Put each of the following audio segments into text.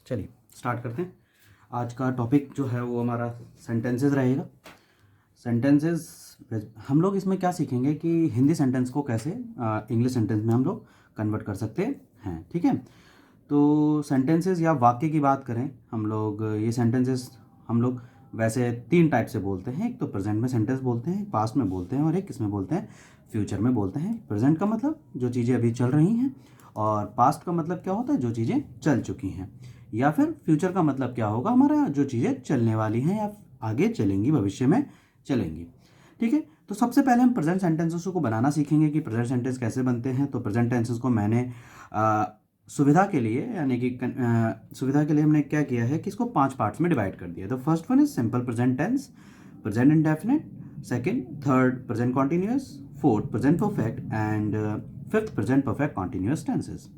चलिए स्टार्ट करते हैं। आज का टॉपिक जो है वो हमारा सेंटेंसेस रहेगा। सेंटेंसेस हम लोग इसमें क्या सीखेंगे कि हिंदी सेंटेंस को कैसे इंग्लिश सेंटेंस में हम लोग कन्वर्ट कर सकते हैं। ठीक है, तो सेंटेंसेस या वाक्य की बात करें हम लोग, ये सेंटेंसेस हम लोग वैसे 3 टाइप से बोलते हैं। एक तो प्रेजेंट में सेंटेंस बोलते हैं, पास्ट में बोलते हैं, और एक किसमें बोलते हैं, फ्यूचर में बोलते हैं। प्रेजेंट का मतलब जो चीज़ें अभी चल रही हैं, और पास्ट का मतलब क्या होता है, जो चीज़ें चल चुकी हैं। या फिर फ्यूचर का मतलब क्या होगा, हमारा जो चीज़ें चलने वाली हैं या आगे चलेंगी, भविष्य में चलेंगी। ठीक है, तो सबसे पहले हम प्रेजेंट सेंटेंसेस को बनाना सीखेंगे कि प्रेजेंट सेंटेंस कैसे बनते हैं। तो प्रेजेंट टेंसेस को मैंने सुविधा के लिए, यानी कि सुविधा के लिए हमने क्या किया है कि इसको 5 पार्ट्स में डिवाइड कर दिया। तो first one is simple present tense, present indefinite, second third present continuous, fourth present perfect and fifth present perfect continuous tenses.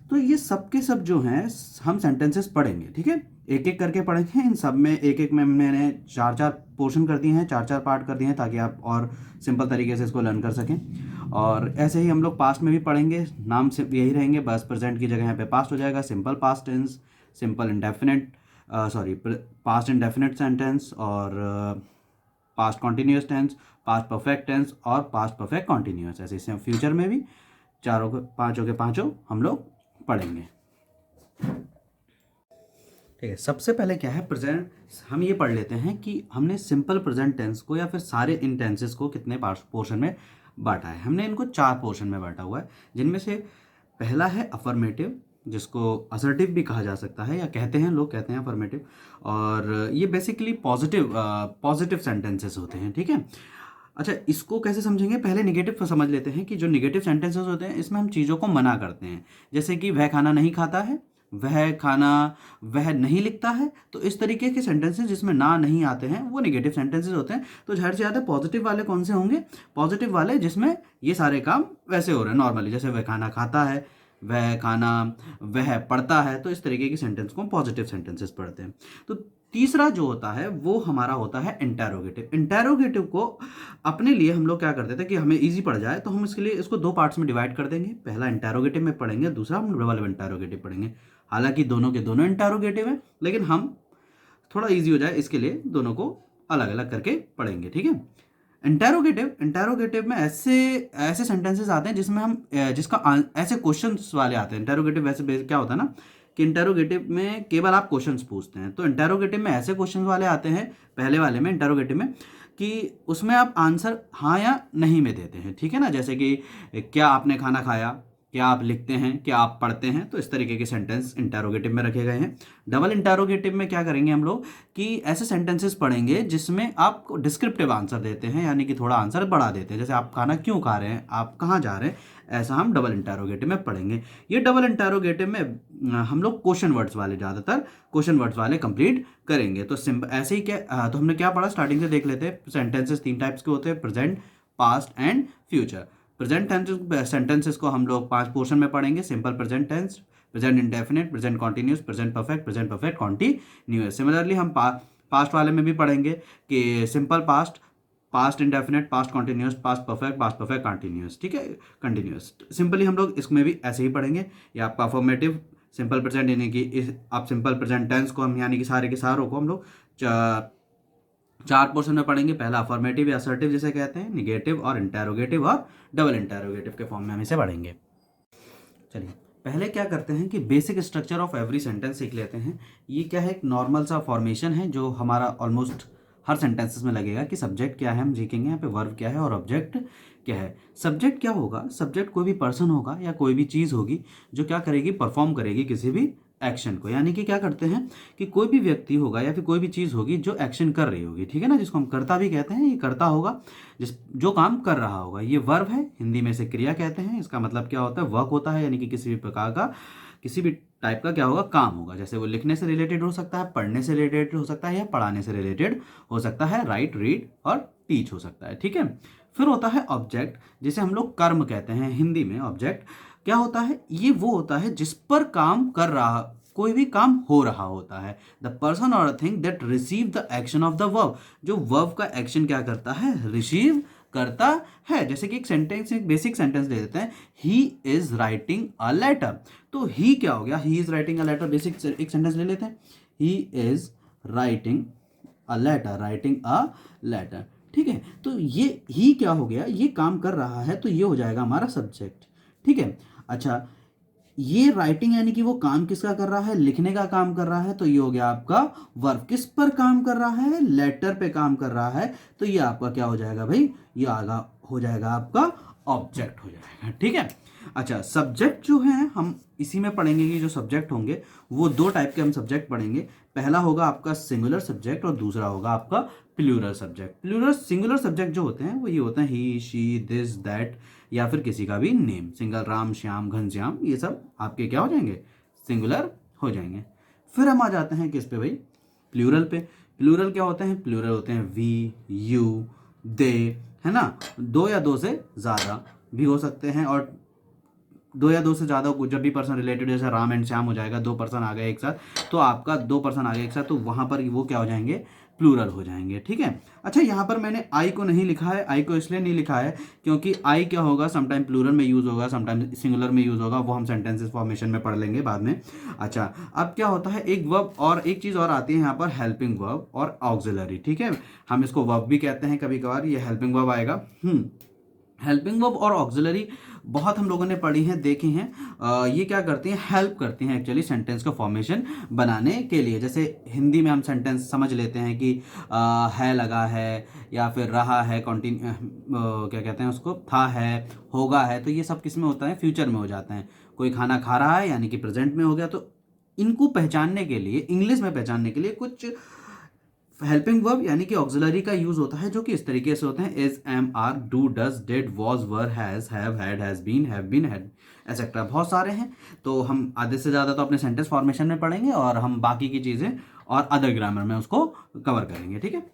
तो ये सब के सब जो हैं हम सेंटेंसेस पढ़ेंगे। ठीक है, एक एक करके पढ़ेंगे। इन सब में एक एक में मैंने 4-4 पोर्शन कर दिए हैं, 4-4 पार्ट कर दिए हैं, ताकि आप और सिंपल तरीके से इसको लर्न कर सकें। और ऐसे ही हम लोग पास्ट में भी पढ़ेंगे, नाम से यही रहेंगे, बस प्रेजेंट की जगह यहाँ पे पास्ट हो जाएगा। Simple past tense, simple indefinite past indefinite sentence, और past continuous tense, past perfect tense और पास्ट परफेक्ट कॉन्टिन्यूअस। ऐसे फ्यूचर में भी चारों के पाँचों हम लोग पढ़ेंगे। ठीक है, सबसे पहले क्या है, प्रेजेंट हम ये पढ़ लेते हैं कि हमने सिंपल प्रेजेंट टेंस को या फिर सारे इन टेंसेस को कितने पोर्शन में बांटा है। हमने इनको 4 पोर्शन में बांटा हुआ है, जिनमें से पहला है अफर्मेटिव, जिसको असर्टिव भी कहा जा सकता है, या लोग कहते हैं अफर्मेटिव। और ये बेसिकली पॉजिटिव सेंटेंसेस होते हैं। ठीक है, अच्छा, इसको कैसे समझेंगे, पहले निगेटिव समझ लेते हैं कि जो निगेटिव सेंटेंसेस होते हैं इसमें हम चीज़ों को मना करते हैं। जैसे कि वह खाना नहीं खाता है, वह नहीं लिखता है। तो इस तरीके के सेंटेंसेस जिसमें ना नहीं आते हैं वो निगेटिव सेंटेंसेस होते हैं। तो ज़्यादा से ज़्यादा पॉजिटिव वाले कौन से होंगे, पॉजिटिव वाले जिसमें ये सारे काम वैसे हो रहे हैं नॉर्मली, जैसे वह खाना खाता है, वह पढ़ता है। तो इस तरीके के सेंटेंस को पॉजिटिव सेंटेंसेस पढ़ते हैं। तो तीसरा जो होता है वो हमारा होता है इंटेरोगेटिव। इंटेरोगेटिव को अपने लिए हम लोग क्या करते थे कि हमें इजी पड़ जाए, तो हम इसके लिए इसको 2 पार्ट्स में डिवाइड कर देंगे। पहला इंटेरोगेटिव में पढ़ेंगे, दूसरा हम डबल इंटेरोगेटिव पढ़ेंगे। हालांकि दोनों के दोनों इंटेरोगेटिव हैं, लेकिन हम थोड़ा ईजी हो जाए इसके लिए दोनों को अलग अलग करके पढ़ेंगे। ठीक है, इंटेरोगेटिव में ऐसे सेंटेंसेस आते हैं जिसमें हम ऐसे क्वेश्चंस वाले आते हैं। इंटेरोगेटिव वैसे क्या होता है ना कि इंटेरोगेटिव में केवल आप क्वेश्चंस पूछते हैं। तो इंटेरोगेटिव में ऐसे क्वेश्चंस वाले आते हैं, पहले वाले में इंटेरोगेटिव में, कि उसमें आप आंसर हाँ या नहीं में देते हैं। ठीक है ना, जैसे कि क्या आपने खाना खाया, क्या आप लिखते हैं, क्या आप पढ़ते हैं। तो इस तरीके के सेंटेंस इंटेरोगेटिव में रखे गए हैं। डबल इंटेरोगेटिव में क्या करेंगे हम लोग कि ऐसे सेंटेंसेस पढ़ेंगे जिसमें आप डिस्क्रिप्टिव आंसर देते हैं, यानी कि थोड़ा आंसर बढ़ा देते हैं। जैसे आप खाना क्यों खा रहे हैं, आप कहाँ जा रहे हैं, ऐसा हम डबल इंटेरोगेटिव में पढ़ेंगे। ये डबल इंटेरोगेटिव में हम लोग क्वेश्चन वर्ड्स वाले, ज़्यादातर क्वेश्चन वर्ड्स वाले कंप्लीट करेंगे। तो सिंपल ऐसे ही क्या, तो हमने क्या पढ़ा, स्टार्टिंग से देख लेते हैं। सेंटेंसेस 3 टाइप्स के होते हैं, present, past and future. Present sentences को हम लोग 5 पोर्शन में पढ़ेंगे। Simple present tense, present indefinite, present continuous, present perfect continuous. Similarly हम पास्ट वाले में भी पढ़ेंगे कि simple past, past indefinite, past continuous, past perfect continuous. ठीक है, कंटिन्यूअस। सिंपली हम लोग इसमें भी ऐसे ही पढ़ेंगे। ये आपका अफर्मेटिव, सिंपल प्रेजेंट, यानी कि आप सिंपल प्रेजेंट टेंस को हम, यानी कि सारे के सारों को हम लोग 4 पोर्शन में पढ़ेंगे। पहला अफर्मेटिव या असर्टिव जिसे कहते हैं, निगेटिव और इंटेरोगेटिव और डबल इंटेरोगेटिव के फॉर्म में हम इसे पढ़ेंगे। चलिए पहले क्या करते हैं कि basic structure of every sentence सीख लेते हैं। ये क्या है, एक नॉर्मल सा फॉर्मेशन है जो हमारा ऑलमोस्ट हर सेंटेंसेस में लगेगा कि सब्जेक्ट क्या है हम सीखेंगे, यहाँ पे वर्ब क्या है और ऑब्जेक्ट क्या है। सब्जेक्ट क्या होगा, सब्जेक्ट कोई भी पर्सन होगा या कोई भी चीज़ होगी जो क्या करेगी, परफॉर्म करेगी किसी भी एक्शन को। यानी कि क्या करते हैं कि कोई भी व्यक्ति होगा या फिर कोई भी चीज़ होगी जो एक्शन कर रही होगी। ठीक है ना, जिसको हम कर्ता भी कहते हैं, ये कर्ता होगा जो काम कर रहा होगा। ये वर्ब है, हिंदी में से क्रिया कहते हैं। इसका मतलब क्या होता है, वर्क होता है, यानी कि किसी भी प्रकार का, किसी भी टाइप का क्या होगा, काम होगा। जैसे वो लिखने से रिलेटेड हो सकता है, पढ़ने से रिलेटेड हो सकता है, या पढ़ाने से रिलेटेड हो सकता है, राइट, रीड और टीच हो सकता है। ठीक है, फिर होता है ऑब्जेक्ट, जिसे हम लोग कर्म कहते हैं हिंदी में। ऑब्जेक्ट क्या होता है, ये वो होता है जिस पर काम कर रहा, कोई भी काम हो रहा होता है। द पर्सन और thing that receive the action of the verb, जो वर्ब का एक्शन क्या करता है, रिसीव करता है। जैसे कि एक सेंटेंस, एक बेसिक सेंटेंस ले लेते हैं, he is writing a letter. तो ही क्या हो गया, he is writing a letter, basic एक सेंटेंस ले लेते हैं, he is writing a letter, writing a letter. ठीक है, तो ये ही क्या हो गया, ये काम कर रहा है, तो ये हो जाएगा हमारा सब्जेक्ट। ठीक है, अच्छा ये राइटिंग यानी कि वो काम किसका कर रहा है, लिखने का काम कर रहा है, तो ये हो गया आपका वर्ब। किस पर काम कर रहा है, लेटर पे काम कर रहा है, तो ये आपका क्या हो जाएगा भाई, ये आगा हो जाएगा आपका ऑब्जेक्ट हो जाएगा। ठीक है, अच्छा सब्जेक्ट जो है हम इसी में पढ़ेंगे कि जो सब्जेक्ट होंगे वो दो टाइप के हम सब्जेक्ट पढ़ेंगे। पहला होगा आपका सिंगुलर सब्जेक्ट और दूसरा होगा आपका plural subject. Plural singular subject जो होते हैं वो ये होते हैं ही, शी, दिस, दैट, या फिर किसी का भी नेम, सिंगल राम, श्याम, घनश्याम, ये सब आपके क्या हो जाएंगे, सिंगुलर हो जाएंगे। फिर हम आ जाते हैं किस पे भाई, प्लूरल पे। प्लूरल क्या होते हैं, प्लूरल होते हैं वी, यू, दे, है ना, दो या दो से ज़्यादा भी हो सकते हैं, और दो या दो से ज़्यादा को जब भी पर्सन रिलेटेड, जैसे राम एंड श्याम हो जाएगा, दो पर्सन आ गए एक साथ, तो आपका दो पर्सन आ गए एक साथ, तो वहाँ पर वो क्या हो जाएंगे, प्लूरल हो जाएंगे। ठीक है, अच्छा यहाँ पर मैंने आई को नहीं लिखा है, आई को इसलिए नहीं लिखा है क्योंकि आई क्या होगा, समटाइम प्लूरल में यूज़ होगा, समटाइम सिंगुलर में यूज़ होगा, वो हम सेंटेंसेस फॉर्मेशन में पढ़ लेंगे बाद में। अच्छा अब क्या होता है, एक वर्ब और एक चीज़ और आती है यहाँ पर, हेल्पिंग वर्ब और ऑक्सिलरी। ठीक है, हम इसको वर्ब भी कहते हैं कभी कभार, ये हेल्पिंग वर्ब आएगा। हेल्पिंग वर्ब और ऑक्सिलरी बहुत हम लोगों ने पढ़ी हैं, देखी हैं। ये क्या करती हैं, हेल्प करती हैं एक्चुअली सेंटेंस का फॉर्मेशन बनाने के लिए। जैसे हिंदी में हम सेंटेंस समझ लेते हैं कि है लगा है, या फिर रहा है, क्या कहते हैं उसको, था है, होगा है, तो ये सब किस में होता है, फ्यूचर में हो जाते हैं। कोई खाना खा रहा है यानी कि प्रेजेंट में हो गया। तो इनको पहचानने के लिए, इंग्लिश में पहचानने के लिए कुछ हेल्पिंग वर्ब यानी कि ऑक्सिलरी का यूज होता है, जो कि इस तरीके से होते हैं, is, am, are, do, does, did, was, were, has, have, had, has been, had, etcetera, बहुत सारे हैं। तो हम आधे से ज़्यादा तो अपने सेंटेंस फॉर्मेशन में पढ़ेंगे, और हम बाकी की चीज़ें और अदर ग्रामर में उसको कवर करेंगे। ठीक है,